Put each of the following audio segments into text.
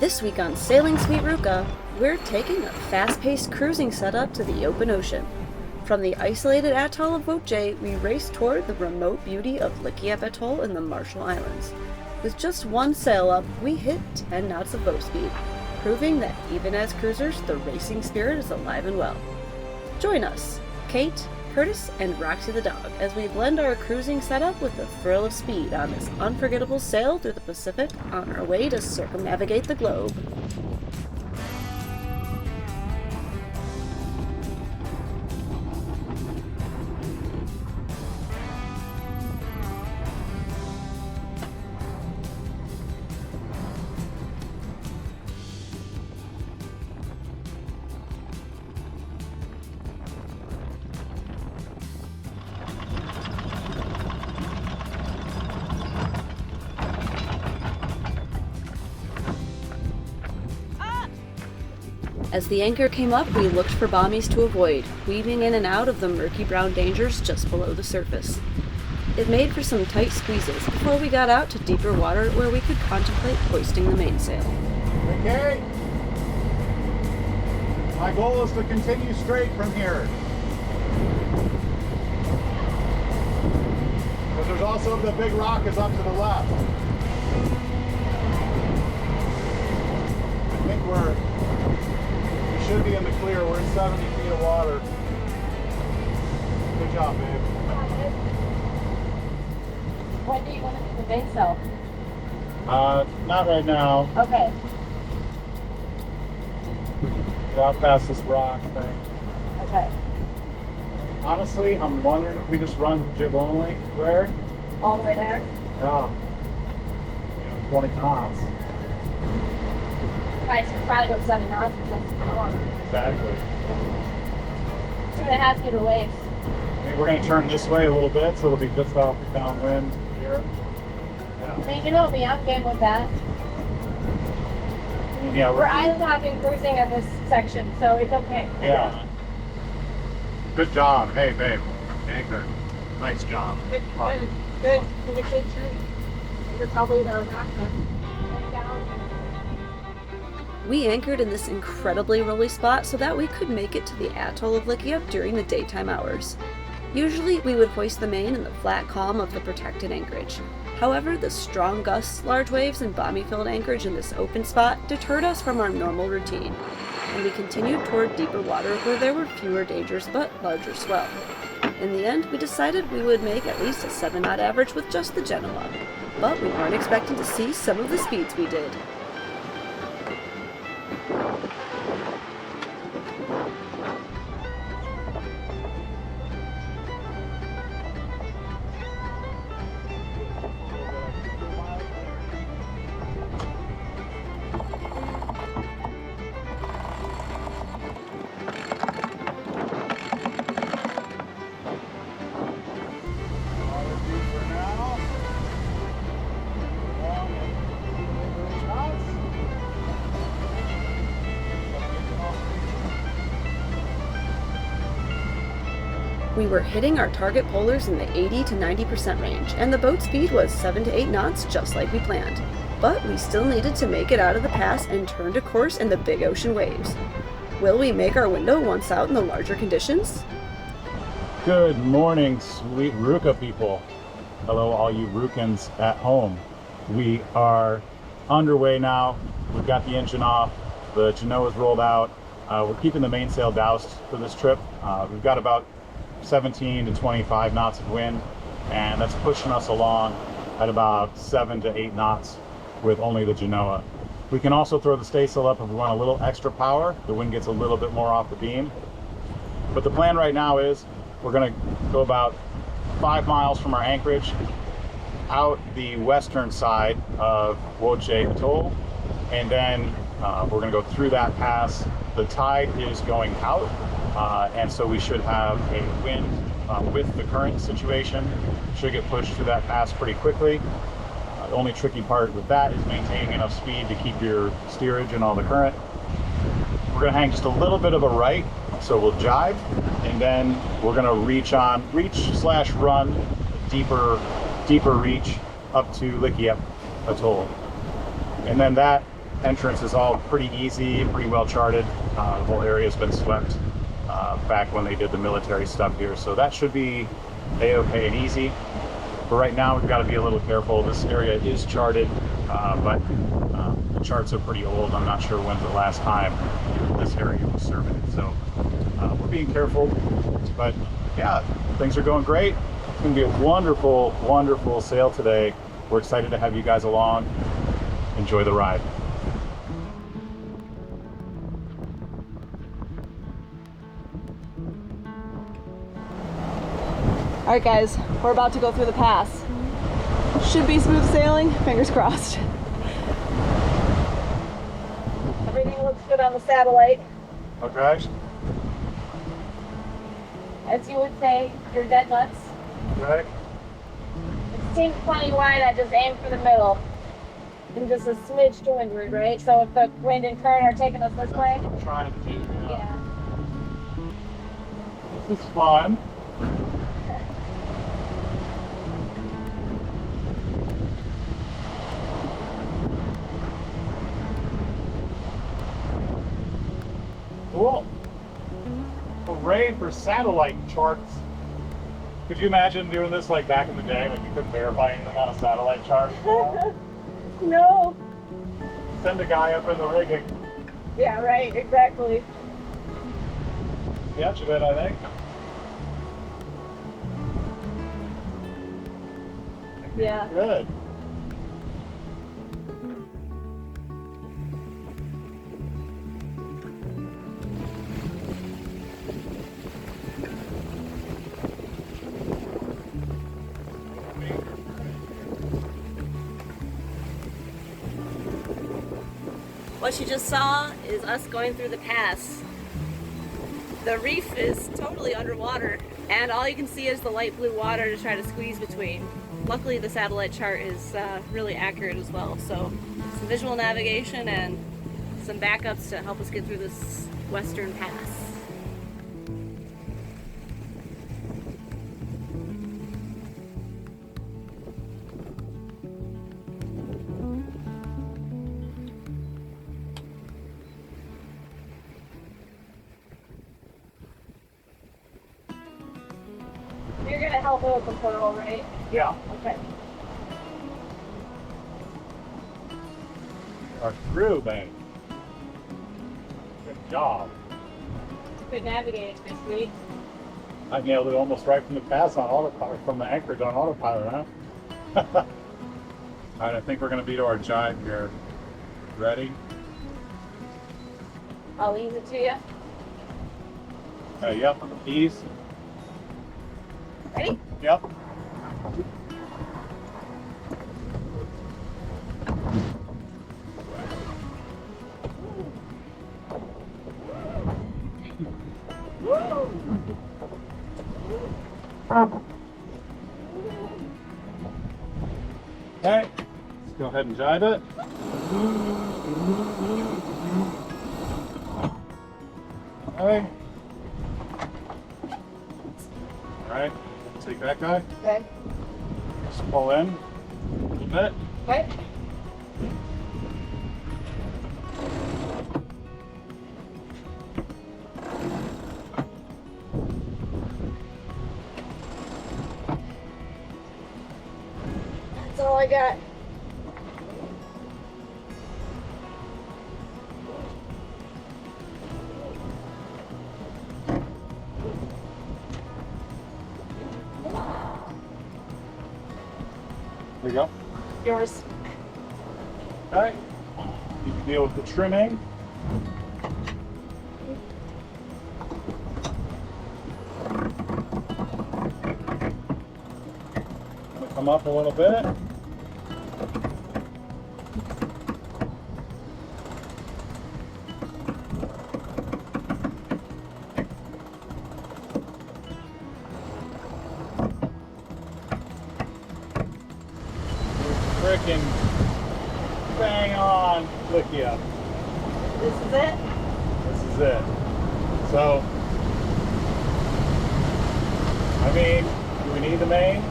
This week on Sailing Sweet Ruca, we're taking a fast-paced cruising setup to the open ocean. From the isolated atoll of Wotje, we race toward the remote beauty of Likiep Atoll in the Marshall Islands. With just one sail up, we hit 10 knots of boat speed, proving that even as cruisers, the racing spirit is alive and well. Join us, Kate, Curtis, and Roxy the dog, as we blend our cruising setup with the thrill of speed on this unforgettable sail through the Pacific on our way to circumnavigate the globe. As the anchor came up, we looked for bommies to avoid, weaving in and out of the murky brown dangers just below the surface. It made for some tight squeezes before we got out to deeper water where we could contemplate hoisting the mainsail. Okay. My goal is to continue straight from here. Because there's also the big rock is up to the left. I think we should be in the clear. We're in 70 feet of water. Good job, babe. When do you want to do the mainsail? Not right now. Okay. Get out past this rock thing. Okay. Honestly, I'm wondering if we just run jib only there. All the way there? Yeah. 20 knots. Right, so probably go 7 knots because that's long. Exactly. So it has to the waves. Maybe we're going to turn this way a little bit, so it'll be just off the downwind here. Yeah. Hey, you know me, I'm game with that. Yeah, We're island hopping cruising at this section, so it's okay. Yeah. Good job. Hey, babe. Anchor. Nice job. Good. For the kids, you're probably the rock. We anchored in this incredibly rolly spot so that we could make it to the Atoll of Likiep during the daytime hours. Usually, we would hoist the main in the flat calm of the protected anchorage. However, the strong gusts, large waves, and bommy-filled anchorage in this open spot deterred us from our normal routine, and we continued toward deeper water where there were fewer dangers but larger swell. In the end, we decided we would make at least a 7-knot average with just the Genoa, but we weren't expecting to see some of the speeds we did. We were hitting our target polars in the 80 to 90% range, and the boat speed was 7 to 8 knots just like we planned. But we still needed to make it out of the pass and turn to course in the big ocean waves. Will we make our window once out in the larger conditions? Good morning, Sweet Ruca people. Hello, all you Rucans at home. We are underway now. We've got the engine off. The genoa's rolled out. We're keeping the mainsail doused for this trip. We've got about 17 to 25 knots of wind, and that's pushing us along at about 7 to 8 knots with only the genoa. We can also throw the staysail up if we want a little extra power. The wind gets a little bit more off the beam. But the plan right now is we're going to go about 5 miles from our anchorage out the western side of Wotje Atoll, and then we're going to go through that pass. The tide is going out, and so we should have a wind with the current situation. Should get pushed through that pass pretty quickly. The only tricky part with that is maintaining enough speed to keep your steerage and all the current. We're going to hang just a little bit of a right, so we'll jibe, and then we're going to reach/run deeper reach up to Likiep Atoll. And then that entrance is all pretty easy, pretty well charted. The whole area has been swept back when they did the military stuff here, so that should be a-okay and easy. But right now we've got to be a little careful. This area is charted, but the charts are pretty old. I'm not sure when's the last time this area was surveyed, so we're being careful. But yeah, things are going great. It's going to be a wonderful, wonderful sail today. We're excited to have you guys along. Enjoy the ride. All right, guys, we're about to go through the pass. Should be smooth sailing, fingers crossed. Everything looks good on the satellite. Okay. As you would say, you're dead nuts. Okay. It seems plenty wide, I just aim for the middle. And just a smidge to windward, right? So if the wind and current are taking us this way. That's what I'm trying to do. Yeah. This is fun. Cool. Hooray for satellite charts. Could you imagine doing this like back in the day, like you couldn't verify anything on a satellite chart? No. Send a guy up in the rigging. Yeah, right, exactly. Catch it, I think. Yeah. Good. What you just saw is us going through the pass. The reef is totally underwater, and all you can see is the light blue water to try to squeeze between. Luckily, the satellite chart is really accurate as well, so some visual navigation and some backups to help us get through this western pass. You're gonna help me with the portal, right? Yeah. Okay. Our crew, babe. Good job. Good navigating this week. I nailed it almost right from the pass on autopilot, from the anchorage on autopilot, huh? All right, I think we're gonna be to our jibe here. Ready? I'll ease it to you. Yep, ease. Ready? Yep. Okay, let's go ahead and jibe it. Okay. All right, take that guy. Okay. Just pull in a little bit. Okay. That's all I got. There you go. Yours. Okay. You can deal with the trimming. Come up a little bit. Frickin' bang on Likiep. This is it? This is it. So, I mean, do we need the main?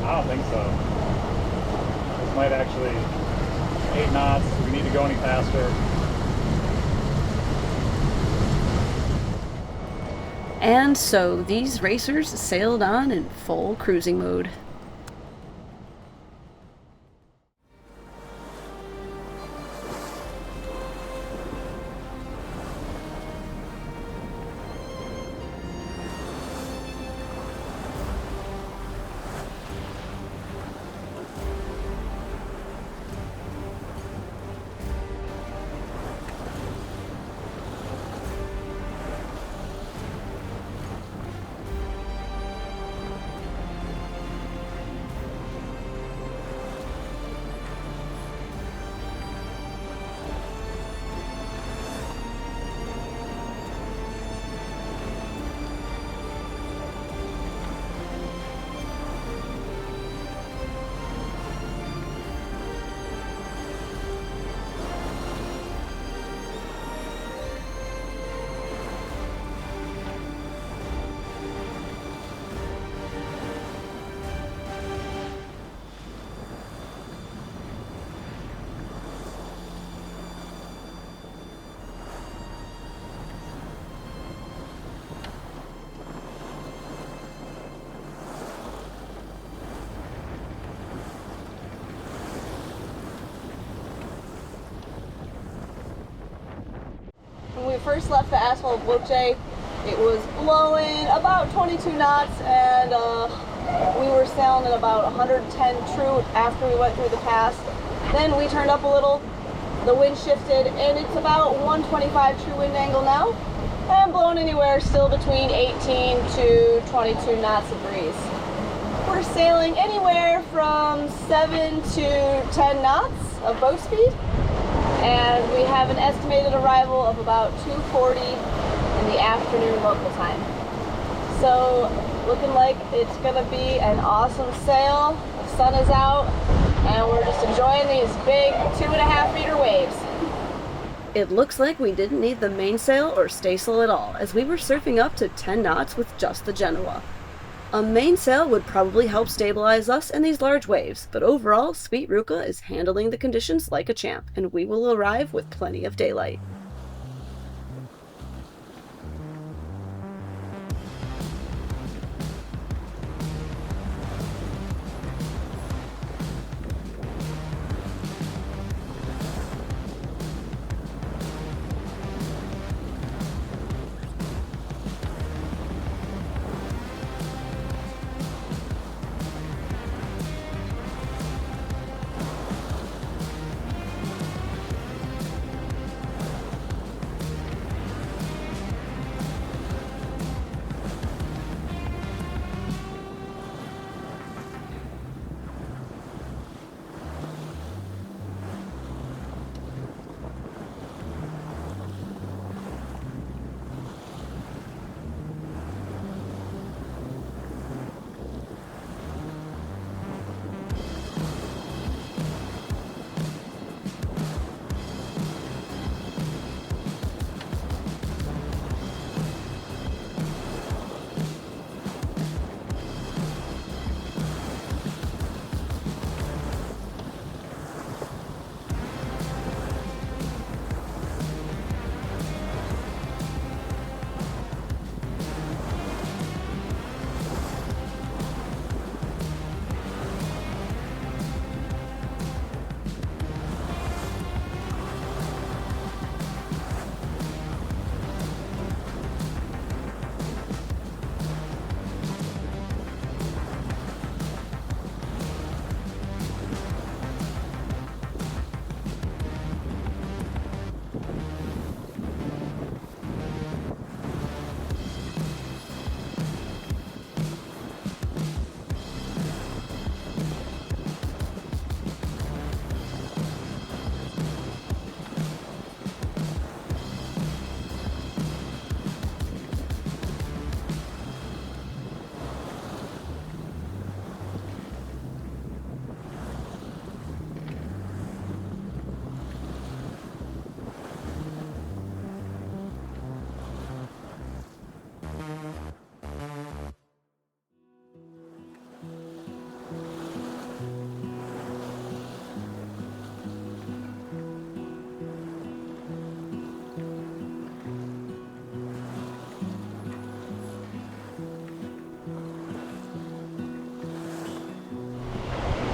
I don't think so. This might actually 8 knots. need to go any faster. And so these racers sailed on in full cruising mode. When we first left the Atoll of Wotje, it was blowing about 22 knots, and we were sailing at about 110 true after we went through the pass. Then we turned up a little, the wind shifted, and it's about 125 true wind angle now, and blowing anywhere still between 18 to 22 knots of breeze. We're sailing anywhere from 7 to 10 knots of boat speed, and we have an estimated arrival of about 2:40 in the afternoon local time. So looking like it's gonna be an awesome sail. The sun is out and we're just enjoying these big 2.5 meter waves. It looks like we didn't need the mainsail or staysail at all, as we were surfing up to 10 knots with just the Genoa. A mainsail would probably help stabilize us in these large waves, but overall, Sweet Ruca is handling the conditions like a champ, and we will arrive with plenty of daylight.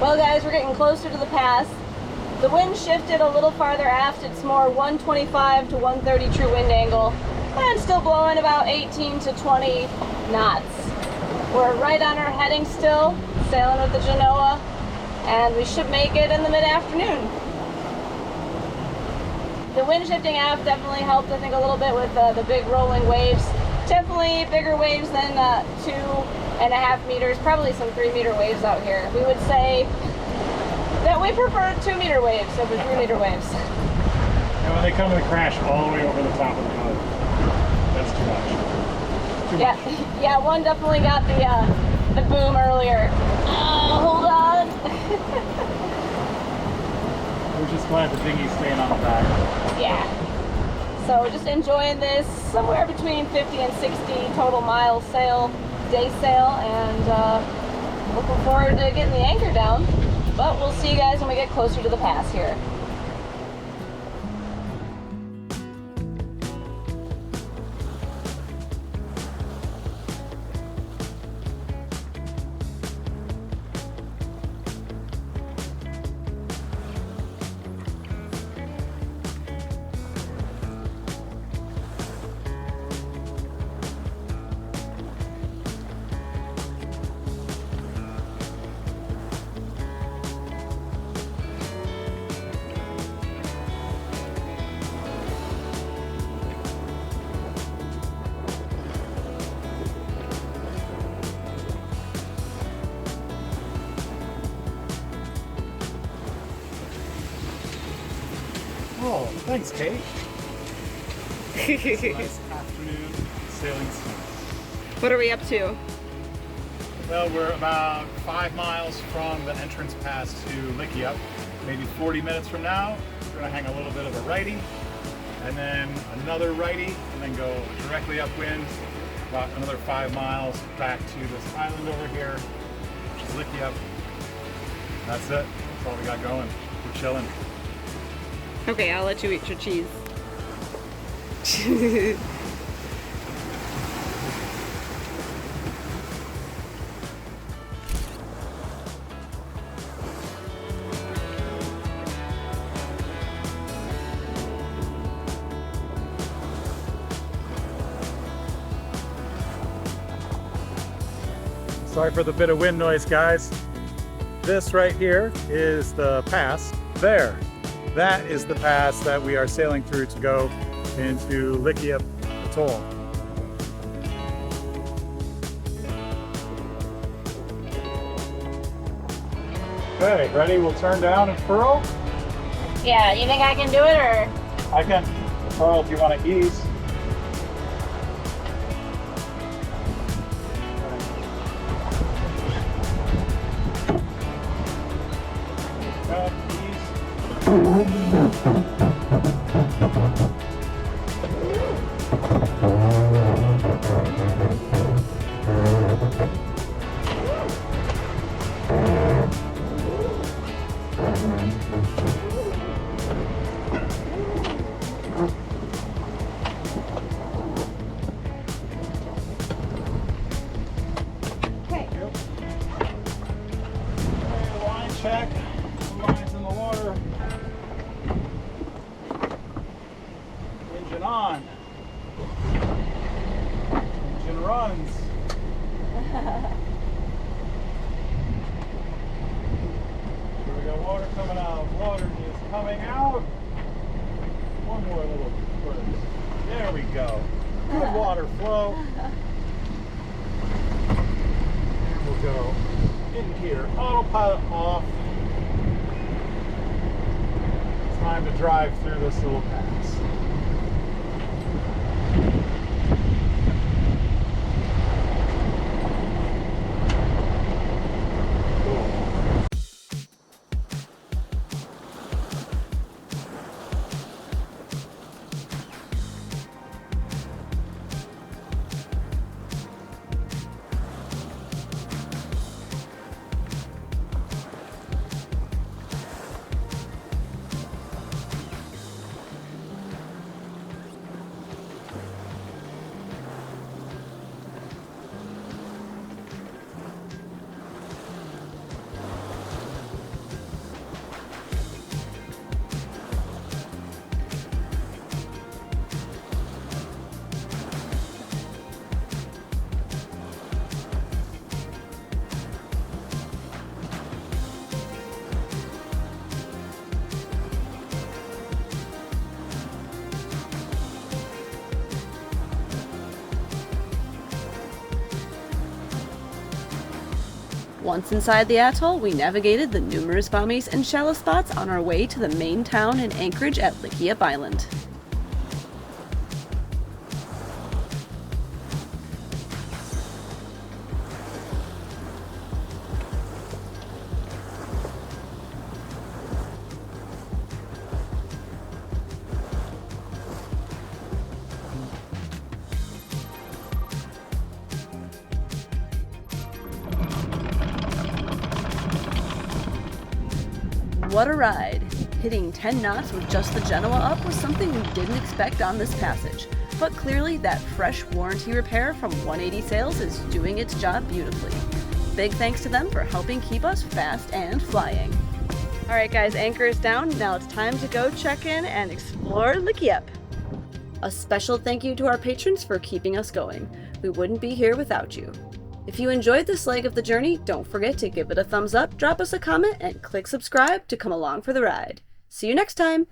Well guys, we're getting closer to the pass. The wind shifted a little farther aft. It's more 125 to 130 true wind angle. And still blowing about 18 to 20 knots. We're right on our heading still, sailing with the Genoa, and we should make it in the mid-afternoon. The wind shifting aft definitely helped, I think, a little bit with the big rolling waves. Definitely bigger waves than 2.5 meters, probably some 3-meter waves out here. We would say that we prefer 2-meter waves over 3-meter waves. And when they come and crash all the way over the top of the boat, that's too much. Yeah, one definitely got the boom earlier. Hold on. We're just glad the dinghy's staying on the back. Yeah. So just enjoying this, somewhere between 50 and 60 total miles day sail, and looking forward to getting the anchor down. But we'll see you guys when we get closer to the pass here. Oh, thanks, Kate. It's a nice afternoon sailing scene. What are we up to? Well, we're about 5 miles from the entrance pass to Likiep. Maybe 40 minutes from now, we're going to hang a little bit of a righty, and then another righty, and then go directly upwind about another 5 miles back to this island over here, which is Likiep. That's it. That's all we got going. We're chilling. Okay, I'll let you eat your cheese. Sorry for the bit of wind noise, guys. This right here is the pass. There, that is the pass that we are sailing through to go into Likiep Atoll. Okay, ready? We'll turn down and furl. Yeah, you think I can do it, or? I can furl if you want to ease. Check. Lines in the water. Engine on. Engine runs. Here we got water coming out. Water is coming out. One more little burst. There we go. Good water flow. And we'll go in here. Autopilot off. It's time to drive through this little pass. Once inside the atoll, we navigated the numerous bummies and shallow spots on our way to the main town and anchorage at Likiep Island. What a ride! Hitting 10 knots with just the Genoa up was something we didn't expect on this passage, but clearly that fresh warranty repair from 180 Sails is doing its job beautifully. Big thanks to them for helping keep us fast and flying. Alright guys, anchor is down, now it's time to go check in and explore Likiep. A special thank you to our patrons for keeping us going. We wouldn't be here without you. If you enjoyed this leg of the journey, don't forget to give it a thumbs up, drop us a comment, and click subscribe to come along for the ride. See you next time!